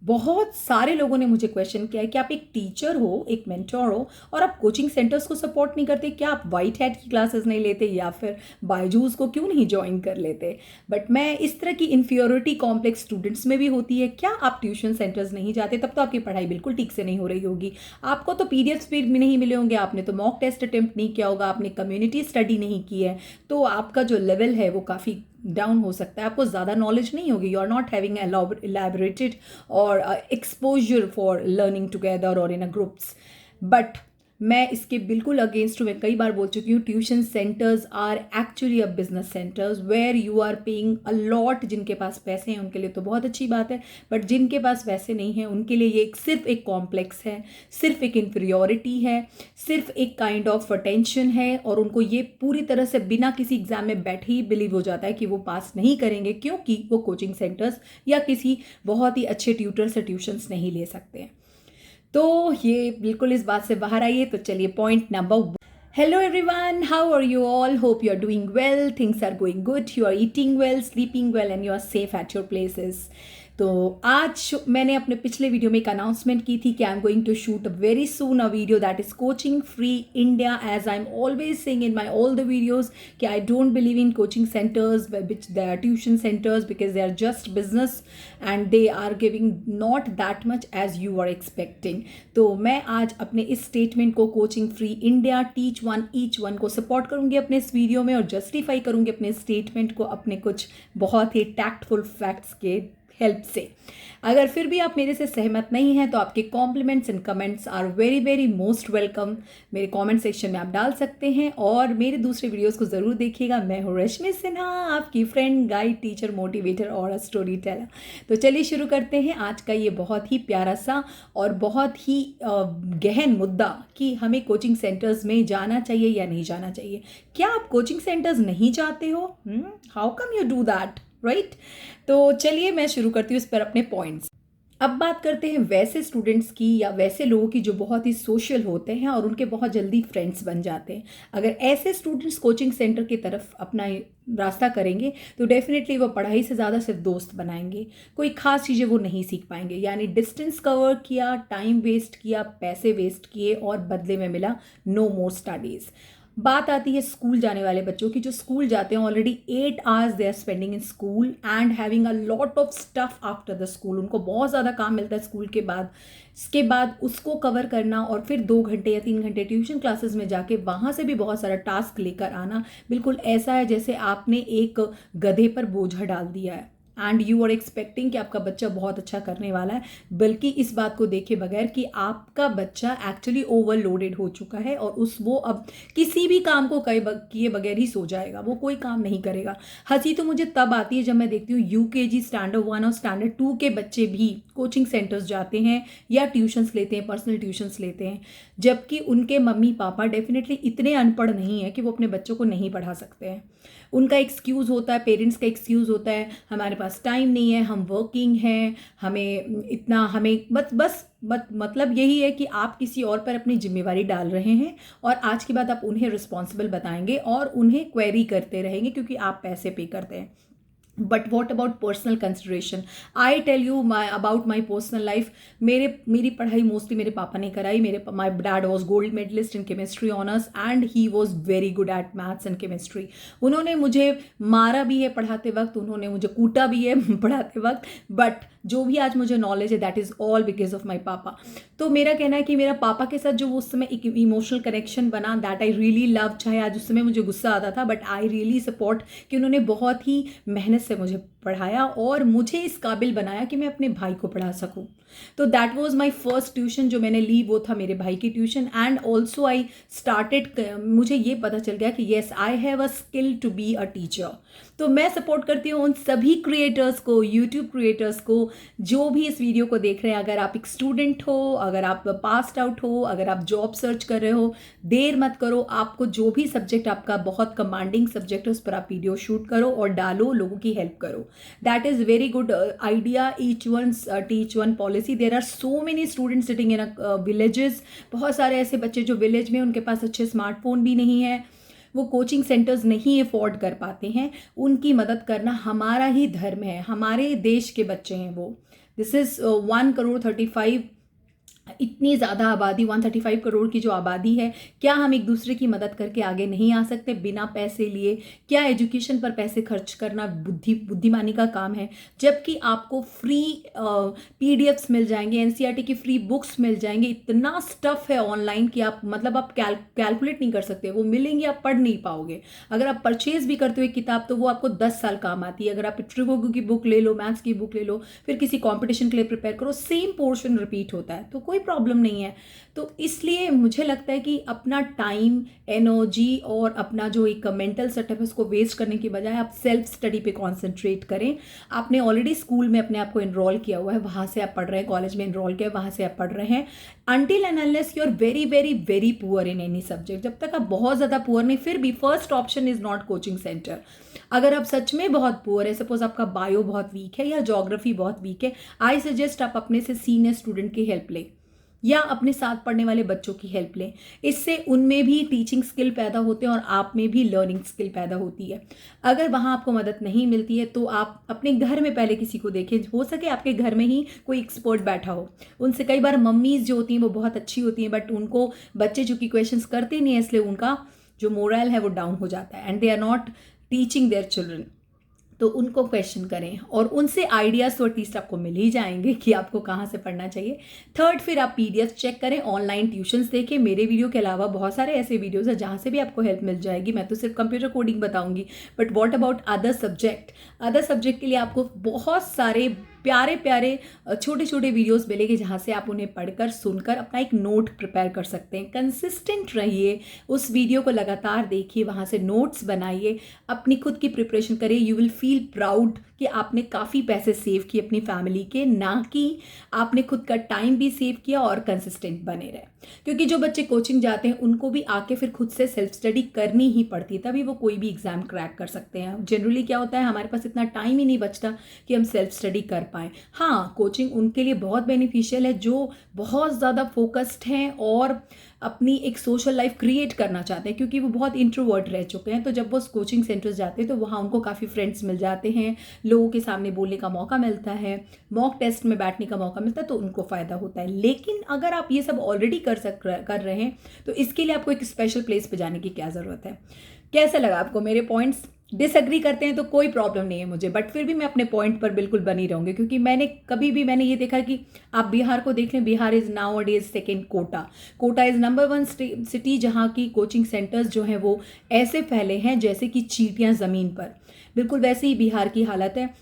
बहुत सारे लोगों ने मुझे क्वेश्चन किया है कि आप एक टीचर हो, एक मेंटोर हो और आप कोचिंग सेंटर्स को सपोर्ट नहीं करते, क्या आप वाइट हैट की क्लासेस नहीं लेते या फिर बायजूस को क्यों नहीं ज्वाइन कर लेते। बट मैं इस तरह की इन्फियोरिटी कॉम्प्लेक्स स्टूडेंट्स में भी होती है। क्या आप ट्यूशन सेंटर्स नहीं जाते? तब तो आपकी पढ़ाई बिल्कुल ठीक से नहीं हो रही होगी। आपको तो पीडीएफ्स भी नहीं मिले होंगे, आपने तो मॉक टेस्ट अटेम्प्ट नहीं किया होगा, आपने कम्युनिटी स्टडी नहीं की है, तो आपका जो लेवल है वो काफ़ी डाउन हो सकता है। आपको ज़्यादा नॉलेज नहीं होगी, you are not having elaborated और एक्सपोजर फॉर लर्निंग टुगेदर और इन अ ग्रुप्स। बट मैं इसके बिल्कुल अगेंस्ट हूँ। मैं कई बार बोल चुकी हूँ, tuition centres are actually a business centres where you are paying a lot. जिनके पास पैसे हैं उनके लिए तो बहुत अच्छी बात है, बट जिनके पास पैसे नहीं है उनके लिए ये सिर्फ एक कॉम्प्लेक्स है, सिर्फ एक इन्फीरियोरिटी है, सिर्फ एक काइंड ऑफ टेंशन है। और उनको ये पूरी तरह से बिना किसी एग्जाम में बैठे ही बिलीव हो जाता है कि वो पास नहीं करेंगे, क्योंकि वो कोचिंग सेंटर्स या किसी बहुत ही अच्छे ट्यूटर से ट्यूशन्स नहीं ले सकते हैं। तो ये बिल्कुल इस बात से बाहर आइए। तो चलिए point number. Hello everyone, how are you all? Hope you are doing well, things are going good, you are eating well, sleeping well and you are safe at your places. तो आज मैंने अपने पिछले वीडियो में एक announcement की थी कि I am going to shoot very soon a video that is coaching free India. As I am always saying in my all the videos कि I don't believe in coaching centres which they are tuition centres because they are just business and they are giving not that much as you are expecting. तो मैं आज अपने इस statement को coaching free India teach one each one को support करूंगी अपने इस वीडियो में और जस्टिफाई करूंगी अपने स्टेटमेंट को अपने कुछ बहुत ही टैक्टफुल फैक्ट्स के हेल्प से। अगर फिर भी आप मेरे से सहमत नहीं हैं तो आपके compliments and comments are very very most welcome. मेरे कमेंट सेक्शन में आप डाल सकते हैं और मेरे दूसरे वीडियोस को ज़रूर देखिएगा। मैं हूँ रश्मि सिन्हा, आपकी फ्रेंड, गाइड, टीचर, मोटिवेटर और स्टोरी टेलर। तो चलिए शुरू करते हैं आज का ये बहुत ही प्यारा सा और बहुत ही गहन मुद्दा कि हमें कोचिंग सेंटर्स में जाना चाहिए या नहीं जाना चाहिए। क्या आप कोचिंग सेंटर्स नहीं जाते हो? How come you do that, right? तो चलिए मैं शुरू करती हूँ इस पर अपने पॉइंट्स। अब बात करते हैं वैसे स्टूडेंट्स की या वैसे लोगों की जो बहुत ही सोशल होते हैं और उनके बहुत जल्दी फ्रेंड्स बन जाते हैं। अगर ऐसे स्टूडेंट्स कोचिंग सेंटर की तरफ अपना रास्ता करेंगे तो डेफिनेटली वो पढ़ाई से ज़्यादा सिर्फ दोस्त बनाएंगे, कोई खास चीज़ें वो नहीं सीख पाएंगे। यानी डिस्टेंस कवर किया, टाइम वेस्ट किया, पैसे वेस्ट किए और बदले में मिला नो मोर स्टडीज़। बात आती है स्कूल जाने वाले बच्चों की, जो स्कूल जाते हैं already 8 hours they are spending in school and having a lot of stuff after the school. उनको बहुत ज़्यादा काम मिलता है स्कूल के बाद, इसके बाद उसको कवर करना और फिर 2 घंटे या 3 घंटे ट्यूशन क्लासेस में जाके वहाँ से भी बहुत सारा टास्क लेकर आना। बिल्कुल ऐसा है जैसे आपने एक गधे पर बोझा डाल दिया है एंड यू आर एक्सपेक्टिंग कि आपका बच्चा बहुत अच्छा करने वाला है, बल्कि इस बात को देखे बगैर कि आपका बच्चा एक्चुअली ओवरलोडेड हो चुका है और वो अब किसी भी काम को किए बगैर ही सो जाएगा, वो कोई काम नहीं करेगा। हंसी तो मुझे तब आती है जब मैं देखती हूँ यूकेजी स्टैंडर्ड 1 और स्टैंडर्ड 2 के बच्चे भी कोचिंग सेंटर्स जाते हैं या ट्यूशन्स लेते हैं, पर्सनल ट्यूशन्स लेते हैं, जबकि उनके मम्मी पापा डेफिनेटली इतने अनपढ़ नहीं है कि वो अपने बच्चों को नहीं पढ़ा सकते हैं। उनका एक्सक्यूज़ होता है, पेरेंट्स का एक्सक्यूज़ होता है, हमारे पास टाइम नहीं है, हम वर्किंग हैं, हमें इतना हमें बस मतलब यही है कि आप किसी और पर अपनी जिम्मेवारी डाल रहे हैं और आज के बाद आप उन्हें रिस्पॉन्सिबल बताएंगे और उन्हें क्वेरी करते रहेंगे क्योंकि आप पैसे पे करते हैं। But what about personal consideration? I tell you about my personal life. मेरी पढ़ाई मोस्टली मेरे पापा ने कराई। My dad was gold medallist in chemistry honours and he was very good at maths and chemistry. उन्होंने मुझे मारा भी है पढ़ाते वक्त, उन्होंने मुझे कूटा भी है पढ़ाते वक्त, बट जो भी आज मुझे नॉलेज है that is all because of my पापा। तो मेरा कहना है कि मेरा पापा के साथ जो उस समय एक इमोशनल कनेक्शन बना दैट आई रियली लव। चाहे आज उस समय मुझे गुस्सा आता था बट आई रियली सपोर्ट कि उन्होंने बहुत ही मेहनत से मुझे पढ़ाया और मुझे इस काबिल बनाया कि मैं अपने भाई को पढ़ा सकूं। तो that was my first tuition जो मैंने ली, वो था मेरे भाई की tuition and also I started, मुझे ये पता चल गया कि yes I have a skill to be a teacher. तो मैं सपोर्ट करती हूँ उन सभी क्रिएटर्स को, यूट्यूब क्रिएटर्स को, जो भी इस वीडियो को देख रहे हैं। अगर आप एक स्टूडेंट हो, अगर आप पास्ड आउट हो, अगर आप जॉब सर्च कर रहे हो, देर मत करो। आपको जो भी सब्जेक्ट आपका बहुत कमांडिंग सब्जेक्ट है उस पर आप वीडियो शूट करो और डालो, लोगों की हेल्प करो। That is very good idea. Each one teach one policy. There are so many students sitting in villages. बहुत सारे ऐसे बच्चे जो विलेज में, उनके पास अच्छे स्मार्टफोन भी नहीं है, वो कोचिंग सेंटर्स नहीं अफोर्ड कर पाते हैं। उनकी मदद करना हमारा ही धर्म है, हमारे देश के बच्चे हैं वो। दिस इज़ 1 करोड़ 35, इतनी ज़्यादा आबादी, 135 करोड़ की जो आबादी है, क्या हम एक दूसरे की मदद करके आगे नहीं आ सकते बिना पैसे लिए? क्या एजुकेशन पर पैसे खर्च करना बुद्धिमानी का काम है? जबकि आपको फ्री पीडीएफ्स मिल जाएंगे, एनसीईआरटी की फ्री बुक्स मिल जाएंगे, इतना स्टफ है ऑनलाइन कि आप मतलब आप कैलकुलेट नहीं कर सकते, वो मिलेंगे, आप पढ़ नहीं पाओगे। अगर आप परचेज भी करते हो एक किताब तो वो आपको 10 साल काम आती है। अगर आप ट्रिगोगो की बुक ले लो, मैथ्स की बुक ले लो, फिर किसी कॉम्पिटिशन के लिए प्रिपेयर करो, सेम पोर्शन रिपीट होता है, तो कोई प्रॉब्लम नहीं है। तो इसलिए मुझे लगता है कि अपना टाइम, एनर्जी और अपना जो एक मेंटल सेटअप है उसको वेस्ट करने की बजाय आप सेल्फ स्टडी पे कॉन्सेंट्रेट करें। आपने ऑलरेडी स्कूल में अपने आप को इनरोल किया हुआ है, वहाँ से आप पढ़ रहे हैं, कॉलेज में इनरोल किया है, वहाँ से आप पढ़ रहे हैं। Until and unless you are very very very poor in any subject, जब तक आप बहुत ज़्यादा पुअर नहीं, फिर भी first option is not coaching centre. अगर आप सच में बहुत पुअर है, सपोज आपका बायो बहुत वीक है या ज्योग्राफी बहुत वीक है, आई सजेस्ट आप अपने से सीनियर स्टूडेंट की हेल्प लें या अपने साथ पढ़ने वाले बच्चों की हेल्प लें। इससे उनमें भी टीचिंग स्किल पैदा होते हैं और आप में भी लर्निंग स्किल पैदा होती है। अगर वहाँ आपको मदद नहीं मिलती है तो आप अपने घर में पहले किसी को देखें, हो सके आपके घर में ही कोई एक्सपर्ट बैठा हो उनसे। कई बार मम्मीज़ जो होती हैं वो बहुत अच्छी होती हैं, बट उनको बच्चे चूँकि क्वेश्चंस करते नहीं है, इसलिए उनका जो मोरल है वो डाउन हो जाता है and they are not teaching their children. तो उनको क्वेश्चन करें और उनसे आइडियाज़ तो एटलीस्ट आपको मिल ही जाएंगे कि आपको कहाँ से पढ़ना चाहिए। थर्ड, फिर आप पीडीएफ चेक करें, ऑनलाइन ट्यूशन्स देखें। मेरे वीडियो के अलावा बहुत सारे ऐसे वीडियोज़ हैं जहाँ से भी आपको हेल्प मिल जाएगी। मैं तो सिर्फ कंप्यूटर कोडिंग बताऊंगी, but what about other subject? Other subject के लिए आपको बहुत सारे प्यारे प्यारे छोटे छोटे वीडियोस मिलेंगे जहाँ से आप उन्हें पढ़कर सुनकर अपना एक नोट प्रिपेयर कर सकते हैं। कंसिस्टेंट रहिए, उस वीडियो को लगातार देखिए, वहाँ से नोट्स बनाइए, अपनी खुद की प्रिपरेशन करिए। यू विल फील प्राउड कि आपने काफ़ी पैसे सेव किए अपनी फैमिली के, ना कि आपने खुद का टाइम भी सेव किया और कंसिस्टेंट बने रहे। क्योंकि जो बच्चे कोचिंग जाते हैं उनको भी आके फिर खुद से सेल्फ स्टडी करनी ही पड़ती है, तभी वो कोई भी एग्जाम क्रैक कर सकते हैं। जनरली क्या होता है, हमारे पास इतना टाइम ही नहीं बचता कि हम सेल्फ स्टडी कर पाएँ। हाँ, कोचिंग उनके लिए बहुत बेनिफिशियल है जो बहुत ज़्यादा फोकस्ड हैं और अपनी एक सोशल लाइफ क्रिएट करना चाहते हैं, क्योंकि वो बहुत इंट्रोवर्ट रह चुके हैं। तो जब वो कोचिंग सेंटर्स जाते हैं तो वहाँ उनको काफ़ी फ्रेंड्स मिल जाते हैं, लोगों के सामने बोलने का मौका मिलता है, मॉक टेस्ट में बैठने का मौका मिलता है, तो उनको फ़ायदा होता है। लेकिन अगर आप ये सब ऑलरेडी कर रहे हैं तो इसके लिए आपको एक स्पेशल प्लेस पे जाने की क्या ज़रूरत है। कैसा लगा आपको मेरे पॉइंट्स? डिसएग्री करते हैं तो कोई प्रॉब्लम नहीं है मुझे, बट फिर भी मैं अपने पॉइंट पर बिल्कुल बनी रहूँगी, क्योंकि मैंने ये देखा कि आप बिहार को देख लें, Bihar is nowadays second Kota. Kota is number 1 city जहाँ की कोचिंग सेंटर्स जो हैं वो ऐसे फैले हैं जैसे कि चींटियाँ ज़मीन पर। बिल्कुल वैसे ही बिहार की हालत है।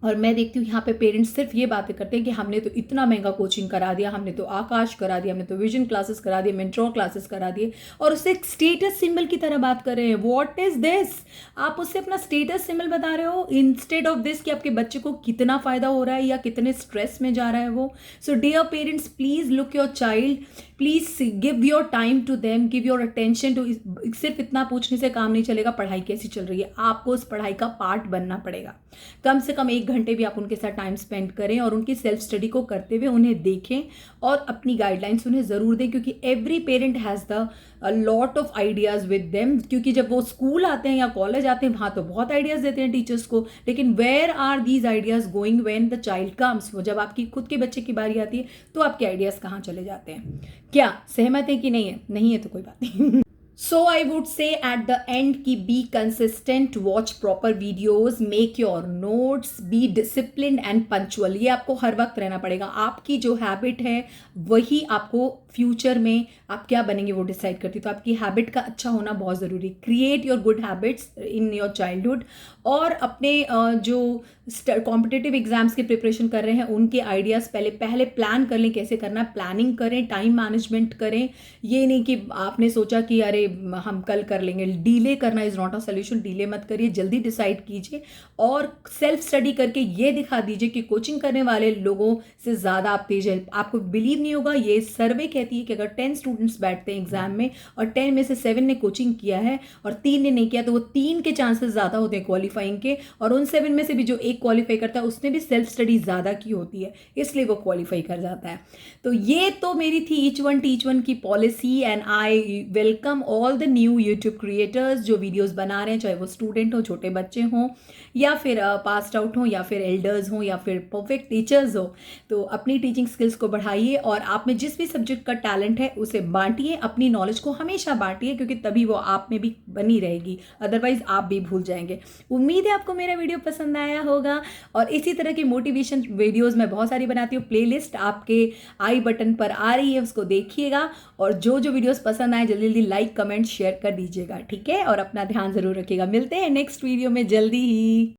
और मैं देखती हूँ यहाँ पे पेरेंट्स सिर्फ ये बातें करते हैं कि हमने तो इतना महंगा कोचिंग करा दिया, हमने तो आकाश करा दिया, हमने तो विजन क्लासेस करा दिए, मेंटोर क्लासेस करा दिए, और उससे एक स्टेटस सिंबल की तरह बात कर रहे हैं। What is this? आप उससे अपना स्टेटस सिंबल बता रहे हो इंस्टेड ऑफ दिस कि आपके बच्चे को कितना फ़ायदा हो रहा है या कितने स्ट्रेस में जा रहा है वो। So dear parents, please look your child, please give your time to them, give your attention to. सिर्फ इतना पूछने से काम नहीं चलेगा, पढ़ाई कैसी चल रही है, आपको उस पढ़ाई का पार्ट बनना पड़ेगा। कम से कम 1 घंटे भी आप उनके साथ टाइम स्पेंड करें और उनकी सेल्फ स्टडी को करते हुए उन्हें देखें और अपनी गाइडलाइंस उन्हें ज़रूर दें, क्योंकि every parent has the lot of ideas with them. क्योंकि जब वो स्कूल आते हैं या कॉलेज आते हैं वहाँ तो बहुत आइडियाज़ देते हैं टीचर्स को, लेकिन where are these ideas going when the child comes? वो जब आपकी खुद के बच्चे की बारी आती है तो आपके आइडियाज़ कहाँ चले जाते हैं? क्या सहमत है कि नहीं है? नहीं है तो कोई बात नहीं। So I would say at the end कि be consistent, watch proper videos, make your notes, be disciplined and punctual। ये आपको हर वक्त रहना पड़ेगा। आपकी जो हैबिट है वही आपको फ्यूचर में आप क्या बनेंगे वो डिसाइड करती है। तो आपकी हैबिट का अच्छा होना बहुत ज़रूरी। Create your good habits in your childhood, और अपने जो कॉम्पिटिटिव एग्जाम्स की प्रिपरेशन कर रहे हैं उनके आइडियाज़ पहले प्लान कर लें कैसे करना है, प्लानिंग करें, टाइम मैनेजमेंट करें। ये नहीं कि आपने सोचा कि अरे हम कल कर लेंगे। डीले करना is not a solution. Delay मत करिए, जल्दी डिसाइड कीजिए और सेल्फ स्टडी करके ये दिखा दीजिए कि कोचिंग करने वाले लोगों से ज़्यादा आप तेज हैं। आपको बिलीव नहीं होगा, ये सर्वे कहती है कि अगर 10 स्टूडेंट्स बैठते हैं एग्जाम में और 10 में से 7 ने कोचिंग किया है और 3 ने नहीं किया, तो वो 3 के चांसेस ज़्यादा होते हैं क्वालिफाइंग के, और उन 7 में से भी जो एक क्वालिफाई करता है उसने भी सेल्फ स्टडी ज़्यादा की होती है, इसलिए वो क्वालिफाई कर जाता है। तो ये तो मेरी थी ईच वन टीच वन की policy, and I welcome all the new YouTube creators जो वीडियोस बना रहे हैं, चाहे वो स्टूडेंट हो, छोटे बच्चे हों, या फिर पास्ड आउट हों, या फिर एल्डर्स हों, या फिर परफेक्ट टीचर्स हो। तो अपनी टीचिंग स्किल्स को बढ़ाइए और आप में जिस भी सब्जेक्ट का टैलेंट है उसे बांटिए, अपनी नॉलेज को हमेशा बांटिए, क्योंकि तभी वो आप में भी बनी रहेगी, अदरवाइज आप भी भूल जाएंगे। उम्मीद है आपको मेरा वीडियो पसंद आया होगा, और इसी तरह की मोटिवेशन वीडियोस मैं बहुत सारी बनाती हूँ। प्लेलिस्ट आपके आई बटन पर आ रही है, उसको देखिएगा, और जो जो वीडियोस पसंद आए जल्दी जल्दी लाइक कमेंट शेयर कर दीजिएगा, ठीक है। और अपना ध्यान जरूर रखिएगा। मिलते हैं नेक्स्ट वीडियो में जल्दी ही।